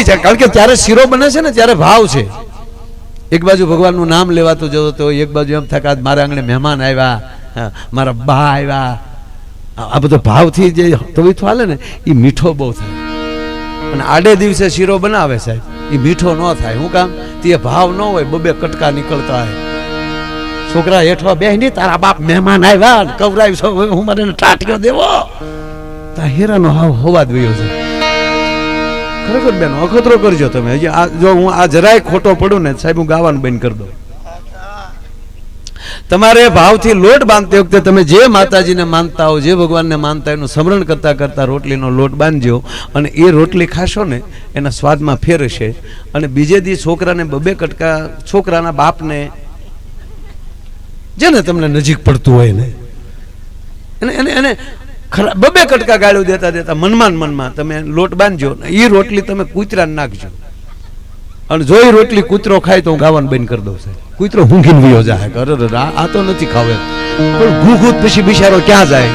ભાવથી છે, કારણ કે ત્યારે શીરો બને છે ને ત્યારે ભાવ છે. એક બાજુ ભગવાનનું નામ લેવાતું જતો તો એક બાજુ એમ થાય કે મારા આંગણે મહેમાન આવ્યા, મારા બા આવ્યા. આ બધો ભાવથી જે તવીથો હાલે ને એ મીઠો બહુ થાય. અને આડે દિવસે શીરો બનાવે સાહેબ એ મીઠો ન થાય. શું કામ? તે ભાવ ન હોય, બબે કટકા નીકળતા હોય. છોકરા હેઠવા બેહી તારા બાપ મહેમાન આવ્યા કવરાય છો, હું મને ટાટિયો દેવો, તા હેરાનો હાવ હોવા જ વયો છે. ખરેખર બેનો અખતરો કરજો તમે. હજી આ જો હું આ જરાય ખોટો પડું ને સાહેબ હું ગાવાનું બંધ કરી દઉં. તમારે ભાવથી લોટ બાંધતી વખતે તમે જે માતાજીને માનતા હો, જે ભગવાનને માનતા એનું સ્મરણ કરતા કરતા રોટલીનો લોટ બાંધજો અને એ રોટલી ખાશો ને એના સ્વાદમાં ફેર હશે. અને બીજે દી છોકરાને બબે કટકા, છોકરાના બાપને જેને તમને નજીક પડતું હોય ને એને એને બબે કટકા ગાળ્યું દેતા દેતા મનમાં તમે લોટ બાંધજો. એ રોટલી તમે કૂતરાને નાખજો. અને જો એ રોટલી કૂતરો ખાય તો હું ગાવાનું બંધ કરી દઉં સાહેબ. કૂતરો ઊંઘીને વયો જાય. આ તો નથી ખાવે, પણ ઘૂઘૂત પછી બિચારો ક્યાં જાય?